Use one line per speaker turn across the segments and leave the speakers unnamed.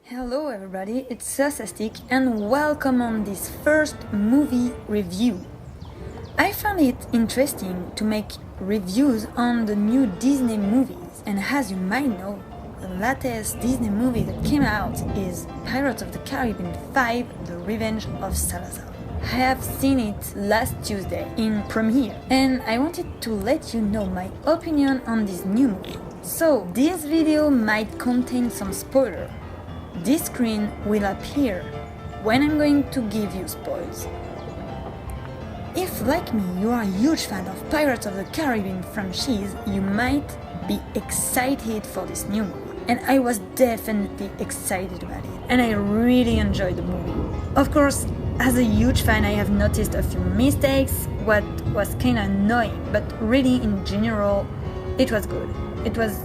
Hello everybody, it's Slothastic and welcome on this first movie review. I found it interesting to make reviews on the new Disney movies, and as you might know, the latest Disney movie that came out is Pirates of the Caribbean 5: The Revenge of Salazar. I have seen it last Tuesday in premiere and I wanted to let you know my opinion on this new movie. So this video might contain some spoilers. This screen will appear when I'm going to give you spoils. If, like me, you are a huge fan of Pirates of the Caribbean franchise, you might be excited for this new movie. And I was definitely excited about it, and I really enjoyed the movie. Of course, as a huge fan, I have noticed a few mistakes, what was kinda annoying, but really in general, it was good. It was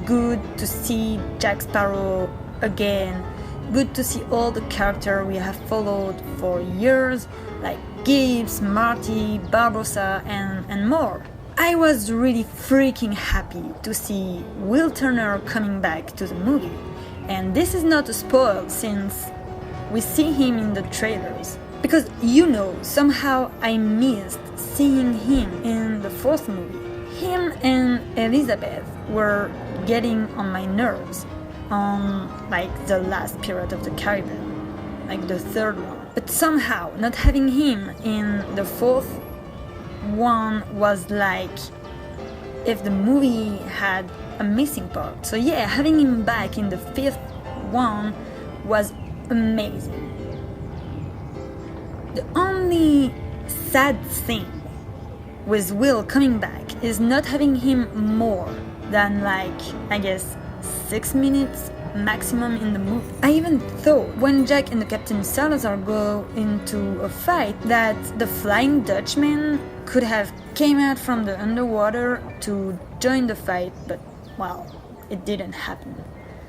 good to see Jack Sparrow again, good to see all the characters we have followed for years, like Gibbs, Marty, Barbosa, and more. I was really freaking happy to see Will Turner coming back to the movie, and this is not a spoil since we see him in the trailers. Because somehow I missed seeing him in the fourth movie. Him and Elizabeth were getting on my nerves on like the last Pirate of the Caribbean, like the third one. But somehow not having him in the fourth one was like if the movie had a missing part. So yeah, having him back in the fifth one was amazing. The only sad thing with Will coming back is not having him more than I guess 6 minutes maximum in the movie. I even thought when Jack and the Captain Salazar go into a fight that the Flying Dutchman could have came out from the underwater to join the fight, but well, it didn't happen.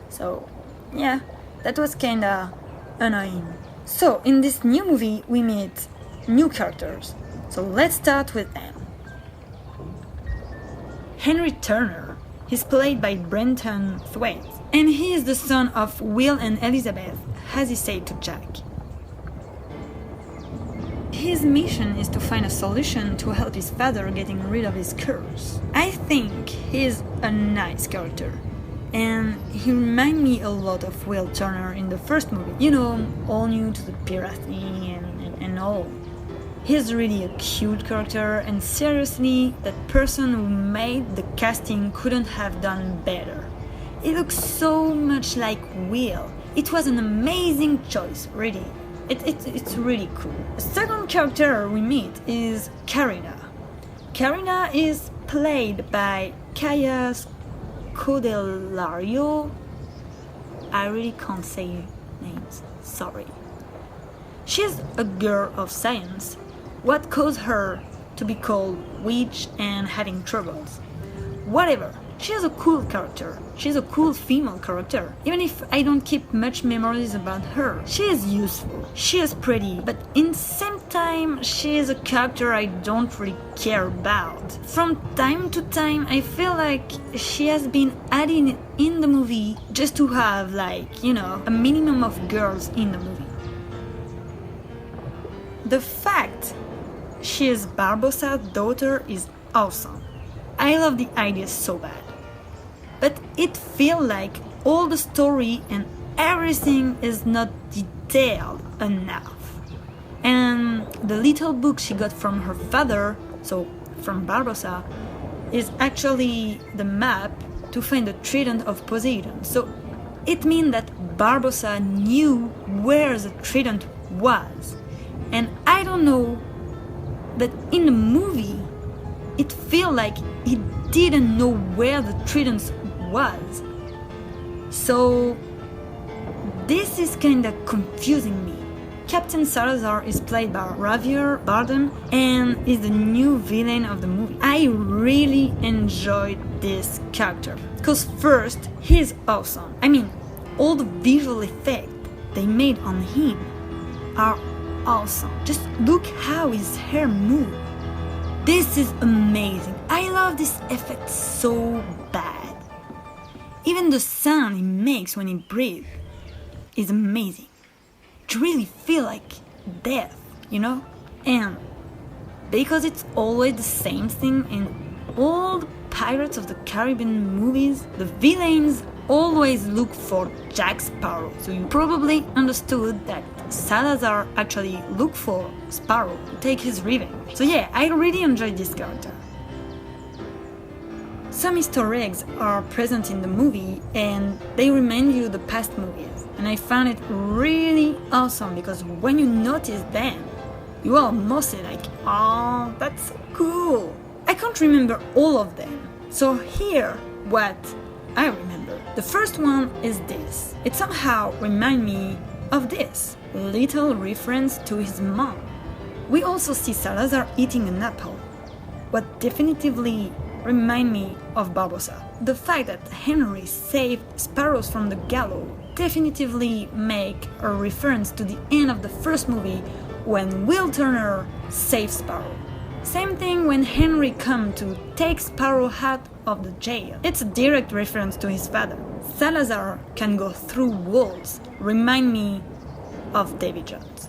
So yeah, that was kinda annoying. So in this new movie we meet new characters. So let's start with them. Henry Turner. He's played by Brenton Thwaites, and he is the son of Will and Elizabeth, as he said to Jack. His mission is to find a solution to help his father getting rid of his curse. I think he's a nice character, and he reminds me a lot of Will Turner in the first movie. All new to the pirate thing and all. He's really a cute character, and seriously, that person who made the casting couldn't have done better. He looks so much like Will. It was an amazing choice, really. It's really cool. The second character we meet is Karina. Karina is played by Kaya Scodelario. I really can't say names, sorry. She's a girl of science. What caused her to be called witch and having troubles? Whatever. She's a cool character. She's a cool female character. Even if I don't keep much memories about her, she is useful. She is pretty, but in the same time, she is a character I don't really care about. From time to time, I feel like she has been added in the movie just to have a minimum of girls in the movie. The fact she is Barbosa's daughter is awesome. I love the idea so bad. But it feels like all the story and everything is not detailed enough. And the little book she got from her father, so from Barbosa, is actually the map to find the trident of Poseidon. So it means that Barbosa knew where the trident was. And I don't know, but in the movie, it feels like he didn't know where the trident was. So this is kinda confusing me. Captain Salazar is played by Javier Bardem and is the new villain of the movie. I really enjoyed this character because first, he's awesome. I mean, all the visual effects they made on him are awesome. Just look how his hair moves. This is amazing. I love this effect so bad. Even the sound he makes when he breathes. is amazing. You really feel like death, And because it's always the same thing in all the Pirates of the Caribbean movies, the villains always look for Jack Sparrow. So you probably understood that Salazar actually looked for Sparrow to take his revenge. So yeah, I really enjoyed this character. Some Easter eggs are present in the movie and they remind you of the past movies. And I found it really awesome because when you notice them, you are mostly like, oh, that's so cool. I can't remember all of them. So here, what I remember. The first one is this. It somehow reminds me of this little reference to his mom. We also see Salazar eating an apple. What definitively remind me of Barbosa. The fact that Henry saved sparrows from the gallows definitively make a reference to the end of the first movie when Will Turner saves Sparrow. Same thing when Henry come to take Sparrow out of the jail. It's a direct reference to his father. Salazar can go through walls. Remind me of Davy Jones.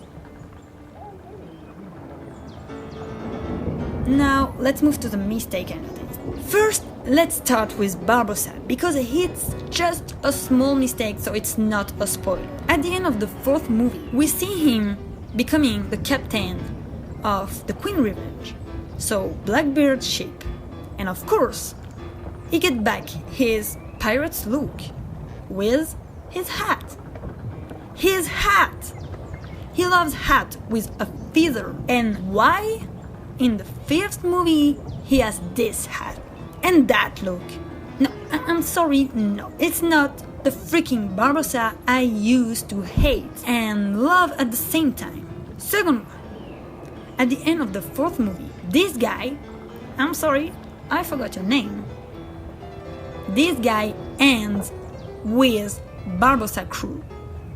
Now let's move to the mistake I noticed. First, let's start with Barbosa, because it's just a small mistake, so it's not a spoiler. At the end of the fourth movie, we see him becoming the captain of the Queen Revenge, so Blackbeard's ship. And of course, he gets back his pirate's look with his hat. His hat! He loves hat with a feather. And why? In the fifth movie, he has this hat. And that look. No, I'm sorry, no. It's not the freaking Barbosa I used to hate and love at the same time. Second one. At the end of the fourth movie, this guy, I'm sorry, I forgot your name. This guy ends with Barbosa crew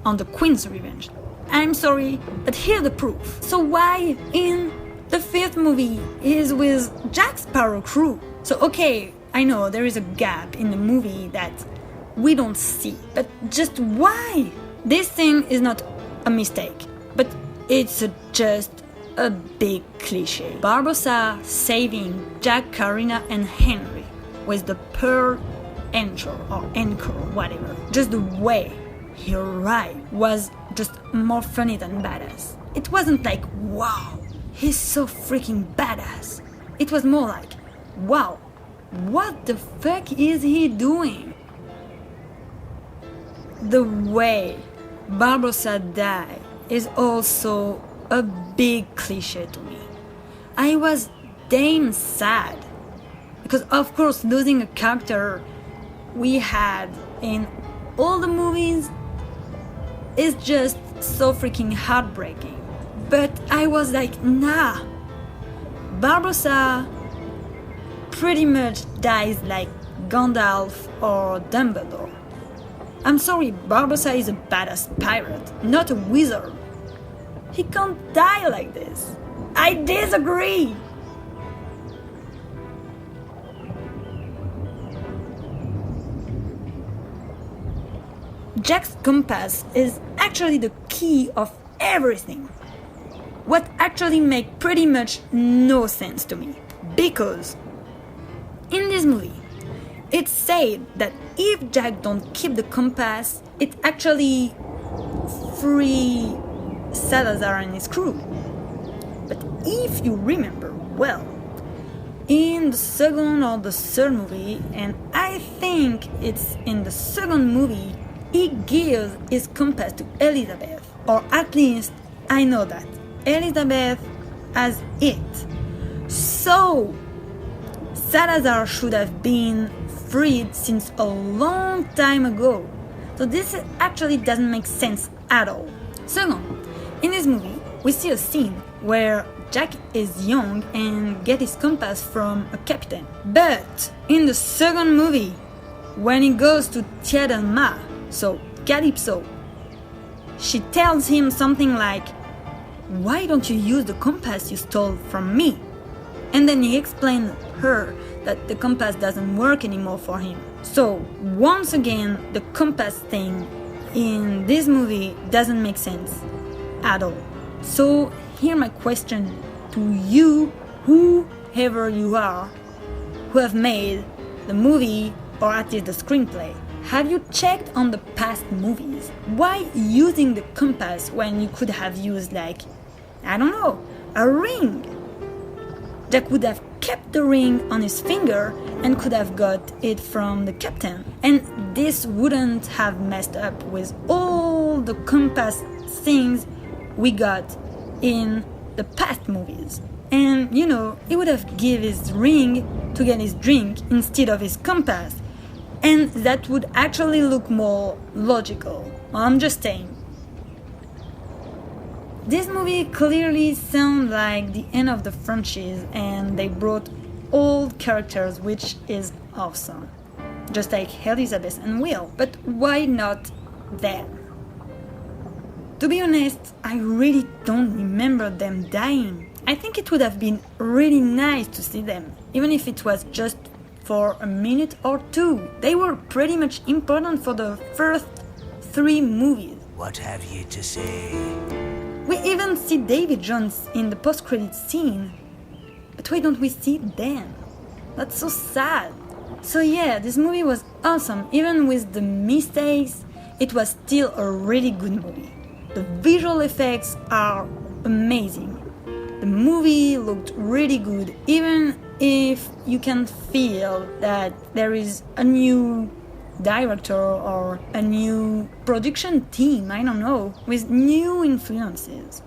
on the Queen's Revenge. I'm sorry, but here's the proof. So why in the fifth movie is with Jack Sparrow crew? So okay, I know there is a gap in the movie that we don't see, but just why? This thing is not a mistake, but it's just a big cliche. Barbosa saving Jack, Carina and Henry with the pearl anchor or anchor, whatever. Just the way he arrived was just more funny than badass. It wasn't like, wow, he's so freaking badass. It was more like, wow, what the fuck is he doing? The way Barbosa died is also a big cliche to me. I was damn sad because of course losing a character we had in all the movies is just so freaking heartbreaking. But I was like, nah, Barbosa pretty much dies like Gandalf or Dumbledore. I'm sorry, Barbosa is a badass pirate, not a wizard. He can't die like this. I disagree! Jack's compass is actually the key of everything. What actually makes pretty much no sense to me. Because in this movie, it's said that if Jack don't keep the compass, it actually free Salazar and his crew. But if you remember well, in the second or the third movie, and I think it's in the second movie, he gives his compass to Elizabeth, or at least I know that Elizabeth has it. So Salazar should have been freed since a long time ago. So this actually doesn't make sense at all. Second, in this movie, we see a scene where Jack is young and gets his compass from a captain. But in the second movie, when he goes to Tierra del Mar, so Calypso, she tells him something like, "Why don't you use the compass you stole from me?" And then he explains her that the compass doesn't work anymore for him. So once again, the compass thing in this movie doesn't make sense at all. So here my question to you, whoever you are, who have made the movie or at least the screenplay. Have you checked on the past movies? Why using the compass when you could have used, like, I don't know, a ring? Jack would have kept the ring on his finger and could have got it from the captain. And this wouldn't have messed up with all the compass things we got in the past movies. And, you know, he would have given his ring to get his drink instead of his compass. And that would actually look more logical. I'm just saying. This movie clearly sounds like the end of the franchise, and they brought old characters, which is awesome. Just like Elizabeth and Will. But why not them? To be honest, I really don't remember them dying. I think it would have been really nice to see them, even if it was just for a minute or two. They were pretty much important for the first 3 movies.
What have you to say?
We even see Davy Jones in the post-credit scene. But why don't we see them? That's so sad. So yeah, this movie was awesome. Even with the mistakes, it was still a really good movie. The visual effects are amazing. The movie looked really good, even if you can feel that there is a new director or a new production team, I don't know, with new influences.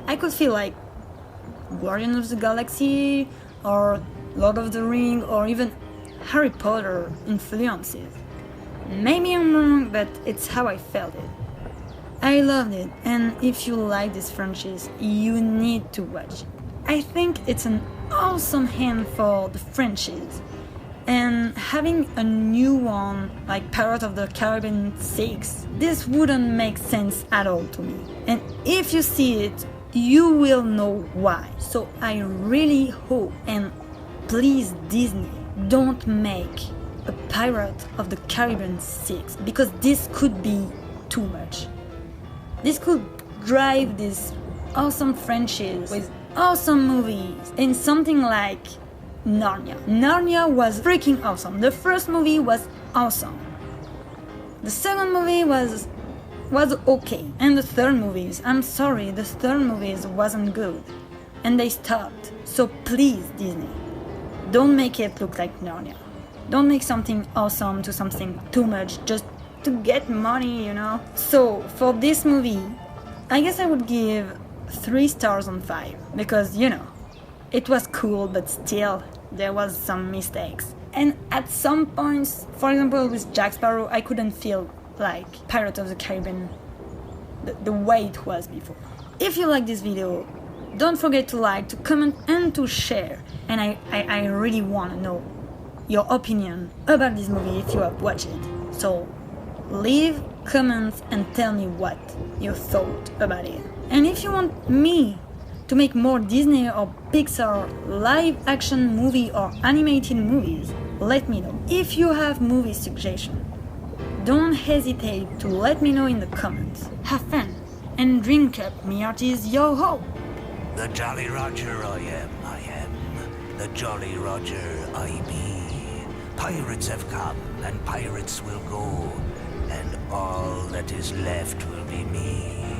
I could feel like Guardians of the Galaxy or Lord of the Rings or even Harry Potter influences. Maybe I'm wrong, but it's how I felt it. I loved it, and if you like this franchise, you need to watch it. I think it's an awesome hand for the franchise, and having a new one like Pirates of the Caribbean 6, this wouldn't make sense at all to me. And if you see it, you will know why. So I really hope, and please Disney, don't make a Pirates of the Caribbean 6, because this could be too much. This could drive this awesome franchise with awesome movies in something like Narnia. Narnia was freaking awesome. The first movie was awesome. The second movie was okay. And the third movies, I'm sorry, the third movies wasn't good. And they stopped. So please, Disney, don't make it look like Narnia. Don't make something awesome to something too much just to get money, you know? So for this movie, I guess I would give 3 stars on 5, because, you know, it was cool, but still there was some mistakes. And at some points, for example with Jack Sparrow, I couldn't feel like Pirates of the Caribbean the way it was before. If you like this video, don't forget to like, to comment and to share. And I really want to know your opinion about this movie if you have watched it. So leave comments and tell me what you thought about it. And if you want me to make more Disney or Pixar live action movie or animated movies, let me know. If you have movie suggestions, don't hesitate to let me know in the comments. Have fun and drink up, me hearties, yo ho!
The Jolly Roger I am. The Jolly Roger I be. Pirates have come and pirates will go, and all that is left will be me.